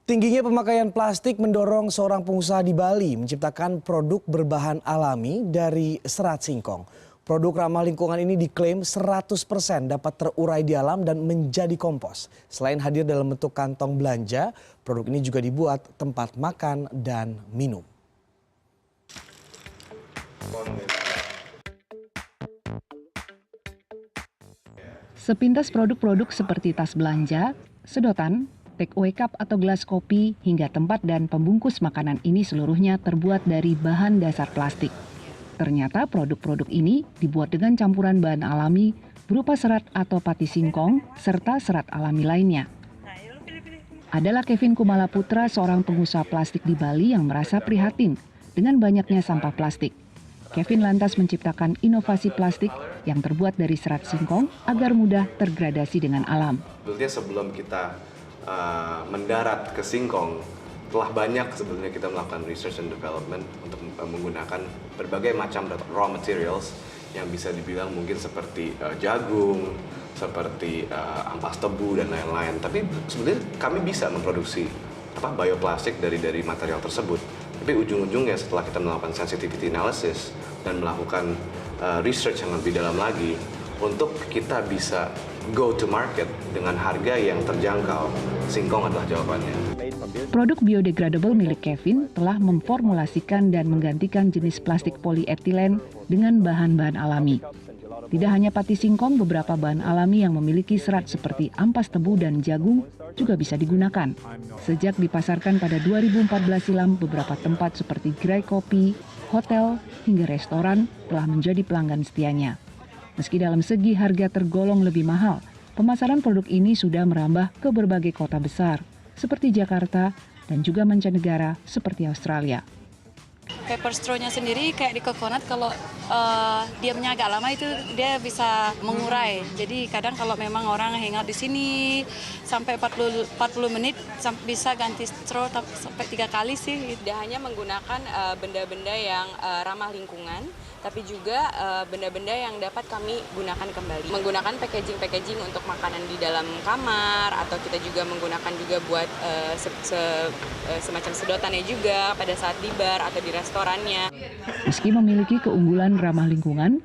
Tingginya pemakaian plastik mendorong seorang pengusaha di Bali menciptakan produk berbahan alami dari serat singkong. Produk ramah lingkungan ini diklaim 100% dapat terurai di alam dan menjadi kompos. Selain hadir dalam bentuk kantong belanja, produk ini juga dibuat tempat makan dan minum. Sepintas produk-produk seperti tas belanja, sedotan, take away cup atau gelas kopi, hingga tempat dan pembungkus makanan ini seluruhnya terbuat dari bahan dasar plastik. Ternyata produk-produk ini dibuat dengan campuran bahan alami berupa serat atau pati singkong serta serat alami lainnya. Adalah Kevin Kumala Putra, seorang pengusaha plastik di Bali yang merasa prihatin dengan banyaknya sampah plastik. Kevin lantas menciptakan inovasi plastik yang terbuat dari serat singkong agar mudah tergradasi dengan alam. Sebelum kita mendarat ke singkong, telah banyak sebenarnya kita melakukan research and development untuk menggunakan berbagai macam raw materials yang bisa dibilang mungkin seperti jagung, seperti ampas tebu dan lain-lain. Tapi sebenarnya kami bisa memproduksi bioplastik dari material tersebut. Tapi ujung-ujungnya setelah kita melakukan sensitivity analysis dan melakukan research yang lebih dalam lagi, untuk kita bisa go to market dengan harga yang terjangkau, singkong adalah jawabannya. Produk biodegradable milik Kevin telah memformulasikan dan menggantikan jenis plastik polietilen dengan bahan-bahan alami. Tidak hanya pati singkong, beberapa bahan alami yang memiliki serat seperti ampas tebu dan jagung juga bisa digunakan. Sejak dipasarkan pada 2014 silam, beberapa tempat seperti gerai kopi, hotel, hingga restoran telah menjadi pelanggan setianya. Meski dalam segi harga tergolong lebih mahal, pemasaran produk ini sudah merambah ke berbagai kota besar, seperti Jakarta dan juga mancanegara seperti Australia. Paper straw-nya sendiri kayak di coconut, kalau diamnya agak lama itu dia bisa mengurai. Jadi kadang kalau memang orang hangout di sini sampai 40 menit bisa ganti straw sampai 3 kali sih. Tidak hanya menggunakan benda-benda yang ramah lingkungan, tapi juga benda-benda yang dapat kami gunakan kembali. Menggunakan packaging untuk makanan di dalam kamar, atau kita juga menggunakan juga buat semacam sedotannya juga pada saat di bar atau di restorannya. Meski memiliki keunggulan ramah lingkungan,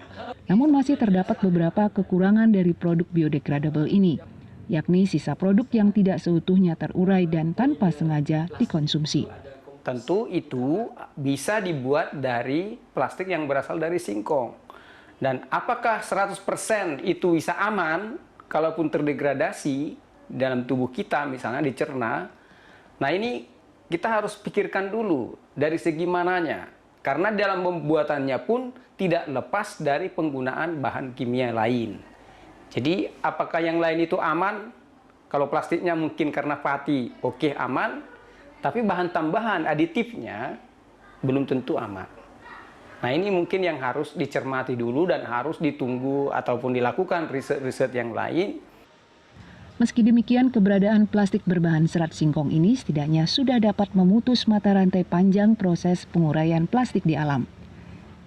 namun masih terdapat beberapa kekurangan dari produk biodegradable ini, yakni sisa produk yang tidak seutuhnya terurai dan tanpa sengaja dikonsumsi. Tentu itu bisa dibuat dari plastik yang berasal dari singkong. Dan apakah 100% itu bisa aman kalaupun terdegradasi dalam tubuh kita, misalnya dicerna? Nah, ini kita harus pikirkan dulu dari segi mananya. Karena dalam pembuatannya pun tidak lepas dari penggunaan bahan kimia lain. Jadi apakah yang lain itu aman? Kalau plastiknya mungkin karena pati, oke, aman. Tapi bahan tambahan aditifnya belum tentu aman. Nah, ini mungkin yang harus dicermati dulu dan harus ditunggu ataupun dilakukan riset-riset yang lain. Meski demikian, keberadaan plastik berbahan serat singkong ini setidaknya sudah dapat memutus mata rantai panjang proses penguraian plastik di alam.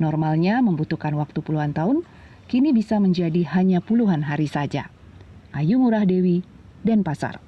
Normalnya membutuhkan waktu puluhan tahun, kini bisa menjadi hanya puluhan hari saja. Ayu Ngurah Dewi, Denpasar.